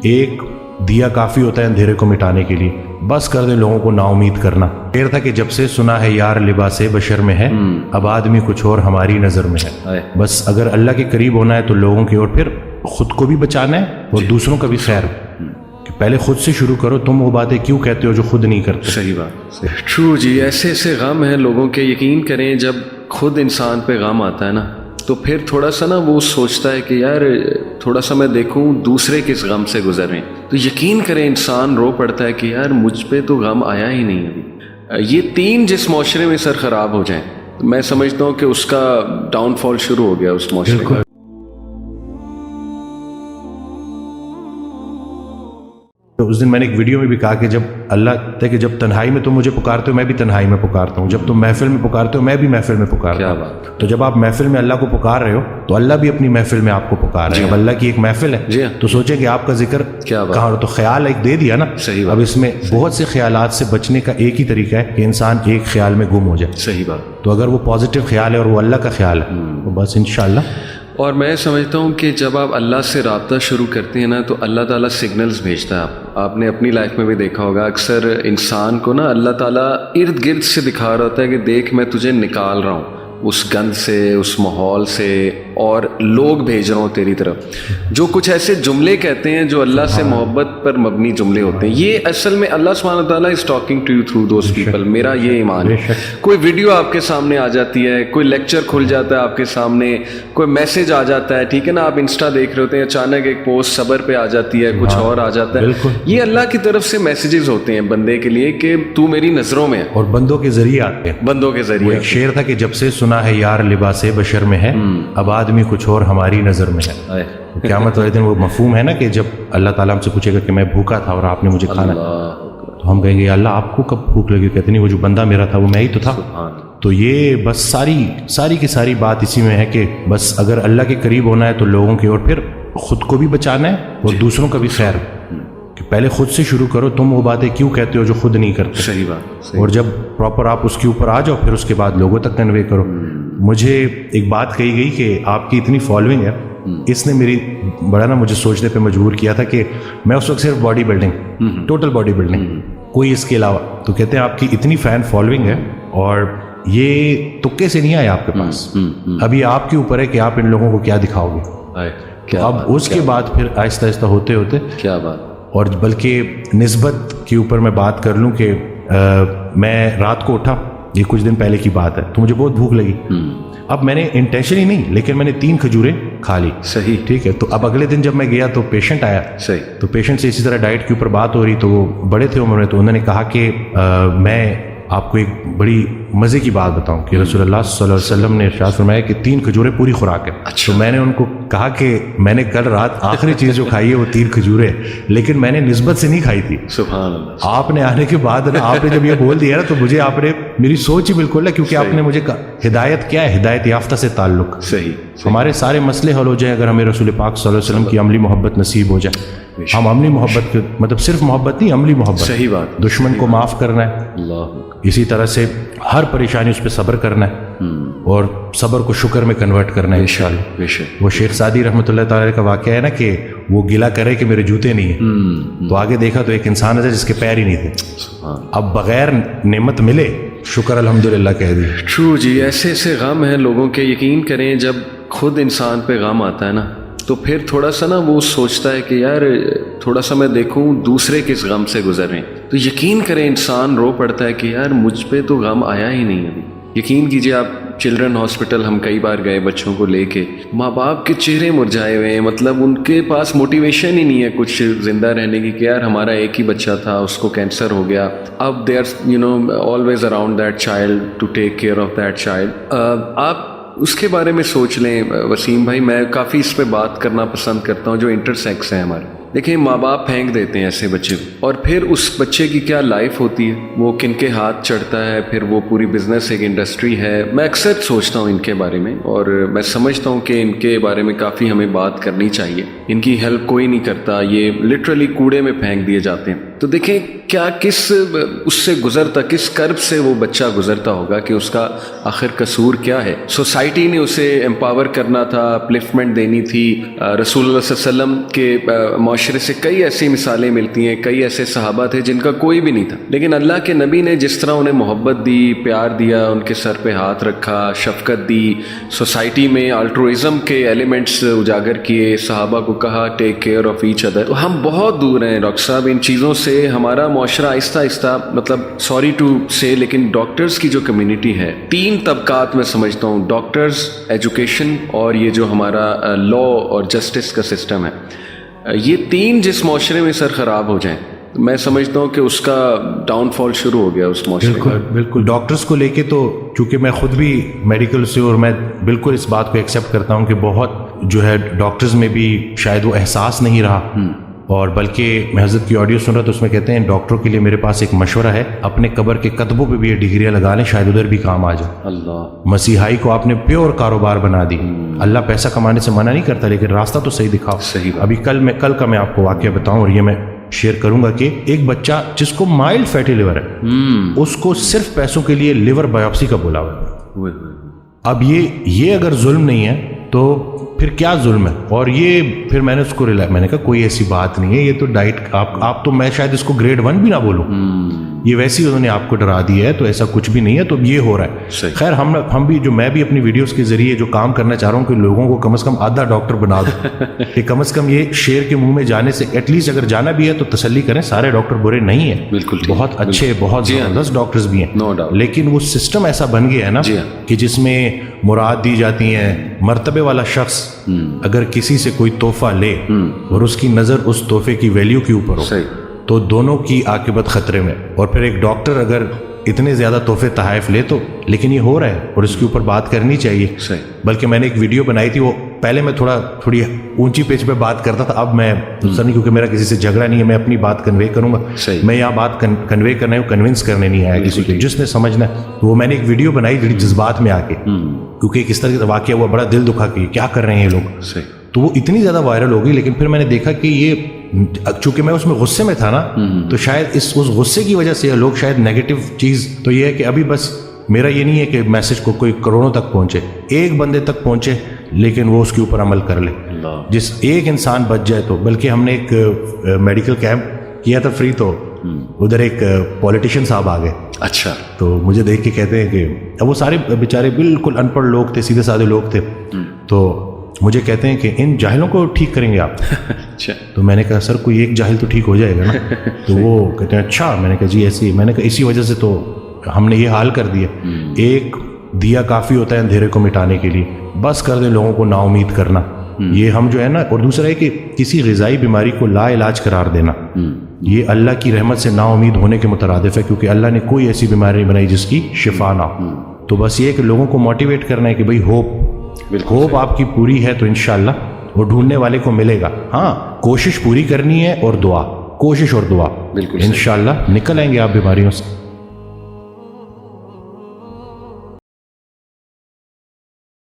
ایک دیا کافی ہوتا ہے اندھیرے کو مٹانے کے لیے، بس کر دے لوگوں کو نا امید کرنا۔ دیر تھا کہ جب سے سنا ہے یار لباس بشر میں ہے، اب آدمی کچھ اور ہماری نظر میں ہے۔ بس اگر اللہ کے قریب ہونا ہے تو لوگوں کی اور پھر خود کو بھی بچانا ہے اور دوسروں کا بھی خیر، کہ پہلے خود سے شروع کرو۔ تم وہ باتیں کیوں کہتے ہو جو خود نہیں کرتے؟ صحیح بات، ٹرو جی۔ ایسے ایسے غم ہیں لوگوں کے، یقین کریں جب خود انسان پہ غم آتا ہے نا تو پھر تھوڑا سا نا وہ سوچتا ہے کہ یار تھوڑا سا میں دیکھوں دوسرے کس غم سے گزر رہے ہیں، تو یقین کریں انسان رو پڑتا ہے کہ یار مجھ پہ تو غم آیا ہی نہیں ابھی۔ یہ تین جس معاشرے میں سر خراب ہو جائیں، میں سمجھتا ہوں کہ اس کا ڈاؤن فال شروع ہو گیا اس معاشرے کا۔ تو اس دن میں نے ایک ویڈیو میں بھی کہا کہ جب اللہ کہتا ہے کہ جب تنہائی میں تم مجھے پکارتے ہو میں بھی تنہائی میں پکارتا ہوں، جب تم محفل میں پکارتے ہو میں بھی محفل میں پکارتا ہوں۔ کیا بات۔ تو جب آپ محفل میں اللہ کو پکار رہے ہو تو اللہ بھی اپنی محفل میں آپ کو پکار رہے ہیں۔ اب اللہ کی ایک محفل ہے تو سوچیں کہ آپ کا ذکر کہاں، تو خیال ایک دے دیا نا۔ اب اس میں بہت سے خیالات سے بچنے کا ایک ہی طریقہ ہے کہ انسان ایک خیال میں گم ہو جائے۔ صحیح بات۔ تو اگر وہ پازیٹیو خیال ہے اور وہ اللہ کا خیال ہے تو بس انشاءاللہ۔ اور میں سمجھتا ہوں کہ جب آپ اللہ سے رابطہ شروع کرتے ہیں نا تو اللہ تعالیٰ سگنلز بھیجتا ہے۔ آپ نے اپنی لائف میں بھی دیکھا ہوگا، اکثر انسان کو نا اللہ تعالیٰ ارد گرد سے دکھا رہا ہوتا ہے کہ دیکھ میں تجھے نکال رہا ہوں اس گند سے، اس ماحول سے، اور لوگ بھیج رہا ہوں تیری طرف جو کچھ ایسے جملے کہتے ہیں جو اللہ سے محبت پر مبنی جملے ہوتے ہیں۔ یہ اصل میں اللہ سبحانہ وتعالیٰ is talking to you through those people. میرا یہ ایمان ہے، کوئی ویڈیو آپ کے سامنے آ جاتی ہے، کوئی لیکچر کھل جاتا ہے آپ کے سامنے، کوئی میسج آ جاتا ہے، ٹھیک ہے نا، آپ انسٹا دیکھ رہے ہوتے ہیں، اچانک ایک پوسٹ صبر پہ آ جاتی ہے، کچھ اور آ جاتا ہے۔ یہ اللہ کی طرف سے میسیجز ہوتے ہیں بندے کے لیے کہ تو میری نظروں میں ہے، اور بندوں کے ذریعے آتے ہیں، بندوں کے ذریعے۔ ایک شعر تھا کہ جب سے سنا ہے یار لباس بشر میں ہے، اب آدمی کچھ اور ہماری نظر میں ہے۔ قیامت والے دن وہ مفہوم ہے نا کہ جب اللہ تعالیٰ ہم سے پوچھے گا کہ میں بھوکا تھا اور آپ نے مجھے کھانا، تو ہم کہیں گے یا اللہ آپ کو کب بھوک لگی؟ کہتے نہیں وہ جو بندہ میرا تھا وہ میں ہی تو تھا۔ تو یہ بس ساری کی ساری بات اسی میں ہے کہ بس اگر اللہ کے قریب ہونا ہے تو لوگوں کی اور پھر خود کو بھی بچانا ہے اور دوسروں کا بھی خیر، کہ پہلے خود سے شروع کرو۔ تم وہ باتیں کیوں کہتے ہو جو خود نہیں کرتے؟ صحیح بات۔ اور جب پراپر آپ اس کے اوپر آ جاؤ پھر اس کے بعد لوگوں تک کنوے کرو۔ مجھے ایک بات کہی گئی کہ آپ کی اتنی فالوئنگ ہے، اس نے میری بڑا نا مجھے سوچنے پہ مجبور کیا تھا کہ میں اس وقت صرف body building, total body building, کوئی اس کے علاوہ، تو کہتے ہیں آپ کی اتنی فین فالوئنگ ہے اور یہ تکے سے نہیں آئے آپ کے پاس، ابھی آپ کے اوپر ہے کہ آپ ان لوگوں کو کیا دکھاؤ گے۔ تو اب اس کے بعد پھر آہستہ آہستہ ہوتے ہوتے کیا بات، اور بلکہ نسبت کے اوپر میں بات کر لوں کہ میں رات کو اٹھا، یہ کچھ دن پہلے کی بات ہے، تو مجھے بہت بھوک لگی۔ اب میں نے انٹینشنلی نہیں لیکن میں نے 3 کھجوریں کھا لی۔ صحیح، ٹھیک ہے۔ تو اب اگلے دن جب میں گیا تو پیشنٹ آیا، صحیح، تو پیشنٹ سے اسی طرح ڈائٹ کے اوپر بات ہو رہی، تو وہ بڑے تھے عمر میں، تو انہوں نے کہا کہ میں آپ کو ایک بڑی مزے کی بات بتاؤں کہ رسول اللہ صلی اللہ علیہ وسلم نے ارشاد فرمایا کہ 3 کھجوریں پوری خوراک ہے۔ تو میں نے ان کو کہا کہ میں نے کل رات آخری چیز جو کھائی ہے وہ 3 کھجوریں، لیکن میں نے نسبت سے نہیں کھائی تھی۔ سبحان اللہ۔ آپ نے آنے کے بعد نا آپ نے جب یہ بول دیا نا تو مجھے آپ نے میری سوچ ہی بالکل ہے، کیونکہ آپ نے مجھے کہا ہدایت کیا ہے، ہدایت یافتہ سے تعلق۔ صحیح، ہمارے سارے مسئلے حل ہو جائیں اگر ہمیں رسول پاک صلی اللہ علیہ وسلم کی عملی محبت نصیب ہو جائے۔ ہم عملی محبت مطلب صرف محبت نہیں، عملی محبت۔ صحیح بات۔ دشمن کو معاف کرنا ہے، اللہ، اسی طرح سے ہر پریشانی اس پہ صبر کرنا ہے اور صبر کو شکر میں کنورٹ کرنا ہے انشاءاللہ۔ بے شک۔ وہ شیخ سعدی رحمۃ اللہ تعالی کا واقعہ ہے نا کہ وہ گلا کرے کہ میرے جوتے نہیں ہیں، تو آگے دیکھا تو ایک انسان ہے جس کے پیر ہی نہیں تھے، اب بغیر نعمت ملے شکر الحمدللہ کہہ دی۔ ٹرو جی، ایسے ایسے غم ہیں لوگوں کے، یقین کریں جب خود انسان پہ غم آتا ہے نا تو پھر تھوڑا سا نا وہ سوچتا ہے کہ یار تھوڑا سا میں دیکھوں دوسرے کس غم سے گزر رہے ہیں، تو یقین کریں انسان رو پڑتا ہے کہ یار مجھ پہ تو غم آیا ہی نہیں ابھی۔ یقین کیجیے آپ، چلڈرن ہاسپٹل ہم کئی بار گئے بچوں کو لے کے، ماں باپ کے چہرے مرجھائے ہوئے ہیں، مطلب ان کے پاس موٹیویشن ہی نہیں ہے کچھ زندہ رہنے کی کہ یار ہمارا ایک ہی بچہ تھا، اس کو کینسر ہو گیا، اب they are always around that child to take care of that child. آپ اس کے بارے میں سوچ لیں وسیم بھائی، میں کافی اس پہ بات کرنا پسند کرتا ہوں جو انٹرسیکس ہیں ہمارے۔ دیکھیں ماں باپ پھینک دیتے ہیں ایسے بچے کو، اور پھر اس بچے کی کیا لائف ہوتی ہے، وہ کن کے ہاتھ چڑھتا ہے، پھر وہ پوری بزنس ایک انڈسٹری ہے۔ میں اکثر سوچتا ہوں ان کے بارے میں، اور میں سمجھتا ہوں کہ ان کے بارے میں کافی ہمیں بات کرنی چاہیے۔ ان کی ہیلپ کوئی نہیں کرتا، یہ لٹرلی کوڑے میں پھینک دیے جاتے ہیں۔ تو دیکھیں کیا کس اس سے گزرتا، کس کرب سے وہ بچہ گزرتا ہوگا کہ اس کا آخر قصور کیا ہے. سوسائٹی نے اسے امپاور کرنا تھا، اپلفٹمنٹ دینی تھی. رسول اللہ صلی اللہ علیہ وسلم کے معاشرے سے کئی ایسی مثالیں ملتی ہیں، کئی ایسے صحابہ تھے جن کا کوئی بھی نہیں تھا، لیکن اللہ کے نبی نے جس طرح انہیں محبت دی، پیار دیا، ان کے سر پہ ہاتھ رکھا، شفقت دی، سوسائٹی میں الٹروازم کے ایلیمنٹس اجاگر کیے، صحابہ کو کہا ٹیک کیئر آف ایچ ادر. تو ہم بہت دور ہیں ڈاکٹر صاحب ان چیزوں سے. ہمارا معاشرہ آہستہ آہستہ، مطلب سوری ٹو سے، لیکن ڈاکٹرز کی جو کمیونٹی ہے، 3 طبقات میں سمجھتا ہوں، ڈاکٹرز، ایجوکیشن اور یہ جو ہمارا لا اور جسٹس کا سسٹم ہے، یہ 3 جس معاشرے میں سر خراب ہو جائیں، میں سمجھتا ہوں کہ اس کا ڈاؤن فال شروع ہو گیا اس معاشرے کا. بالکل. ڈاکٹرز کو لے کے تو چونکہ میں خود بھی میڈیکل سے، اور میں بالکل اس بات کو ایکسیپٹ کرتا ہوں کہ بہت جو ہے ڈاکٹرز میں بھی شاید وہ احساس نہیں رہا. اور بلکہ میں حضرت کی آڈیو سن رہا تو اس میں کہتے ہیں ڈاکٹروں کے لیے میرے پاس ایک مشورہ ہے، اپنے قبر کے کتبوں پہ بھی یہ ڈگریاں لگا لیں، شاید ادھر بھی کام آ جائے. اللہ، مسیحائی کو آپ نے پیور کاروبار بنا دی. اللہ پیسہ کمانے سے منع نہیں کرتا، لیکن راستہ تو صحیح دکھاؤ. صحیح. ابھی کل کا میں آپ کو واقعہ بتاؤں، اور یہ میں شیئر کروں گا کہ ایک بچہ جس کو مائلڈ فیٹی لیور ہے، اس کو صرف پیسوں کے لیے لیور بایوپسی کا بولا ہوا ہے. اب یہ اگر ظلم نہیں ہے تو پھر کیا ظلم ہے؟ اور یہ پھر میں نے اس کو میں نے کہا کوئی ایسی بات نہیں ہے، یہ تو ڈائٹ آپ تو، میں شاید اس کو گریڈ 1 بھی نہ بولوں، یہ ویسے ہی انہوں نے آپ کو ڈرا دیا ہے، تو ایسا کچھ بھی نہیں ہے. تو یہ ہو رہا ہے. خیر ہم بھی میں بھی اپنی ویڈیوز کے ذریعے جو کام کرنا چاہ رہا ہوں کہ لوگوں کو کم از کم آدھا ڈاکٹر بنا دو کہ کم از کم یہ شیر کے منہ میں جانے سے ایٹ لیسٹ اگر جانا بھی ہے تو تسلی کریں، سارے ڈاکٹر برے نہیں ہیں، بالکل بہت اچھے، بہت زبردست ڈاکٹرز بھی ہیں، لیکن وہ سسٹم ایسا بن گیا ہے نا کہ جس میں مراد دی جاتی ہیں. مرتبے والا شخص اگر کسی سے کوئی تحفہ لے اور اس کی نظر اس تحفے کی ویلیو کے اوپر ہو تو دونوں کی عاقبت خطرے میں. اور پھر ایک ڈاکٹر اگر اتنے زیادہ تحفے تحائف لے تو، لیکن یہ ہو رہا ہے اور اس کے اوپر بات کرنی چاہیے. بلکہ میں نے ایک ویڈیو بنائی تھی، وہ پہلے میں تھوڑی اونچی پیچ پہ بات کرتا تھا، اب میں نہیں، کیونکہ میرا کسی سے جھگڑا نہیں ہے، میں اپنی بات کنوے کروں گا. میں یہاں بات کنوے کرنا ہے، کنونس کرنے نہیں آیا کسی کو، جس نے سمجھنا ہے. وہ میں نے ایک ویڈیو بنائی جڑی جذبات میں آ کے، کیونکہ ایک اس طرح کا واقعہ ہوا، بڑا دل دکھا کہ کیا کر رہے ہیں یہ لوگ. تو وہ اتنی زیادہ وائرل ہو گئی، لیکن پھر میں نے دیکھا کہ یہ چونکہ میں اس میں غصے میں تھا نا، تو شاید اس غصے کی وجہ سے لوگ شاید نیگیٹو چیز تو یہ ہے کہ ابھی بس میرا یہ نہیں ہے کہ میسج کو کوئی کروڑوں تک پہنچے، ایک بندے تک پہنچے لیکن وہ اس کے اوپر عمل کر لے، جس ایک انسان بچ جائے تو. بلکہ ہم نے ایک میڈیکل کیمپ کیا تھا فری، تو ادھر ایک پولیٹیشین صاحب آ گئے. اچھا. تو مجھے دیکھ کے کہتے ہیں کہ اب وہ سارے بیچارے بالکل ان پڑھ لوگ تھے، سیدھے سادے لوگ تھے، تو مجھے کہتے ہیں کہ ان جاہلوں کو ٹھیک کریں گے آپ. اچھا. تو میں نے کہا سر کوئی ایک جاہل تو ٹھیک ہو جائے گا نا. تو وہ کہتے ہیں اچھا. میں نے کہا جی ایسی. میں نے کہا اسی وجہ سے تو ہم نے یہ حال کر دیا. ایک دیا کافی ہوتا ہے اندھیرے کو مٹانے کے لیے، بس کر دیں لوگوں کو نا امید کرنا. یہ ہم جو ہے نا، اور دوسرا ہے کہ کسی غذائی بیماری کو لا علاج قرار دینا، یہ اللہ کی رحمت سے نا امید ہونے کے مترادف ہے، کیونکہ اللہ نے کوئی ایسی بیماری نہیں بنائی جس کی شفا نہ ہو. تو بس یہ کہ لوگوں کو موٹیویٹ کرنا ہے کہ بھئی ہوپ آپ کی پوری ہے تو انشاءاللہ وہ ڈھونڈنے والے کو ملے گا. ہاں کوشش پوری کرنی ہے، اور دعا، کوشش اور دعا، انشاءاللہ نکل آئیں گے آپ بیماریوں سے.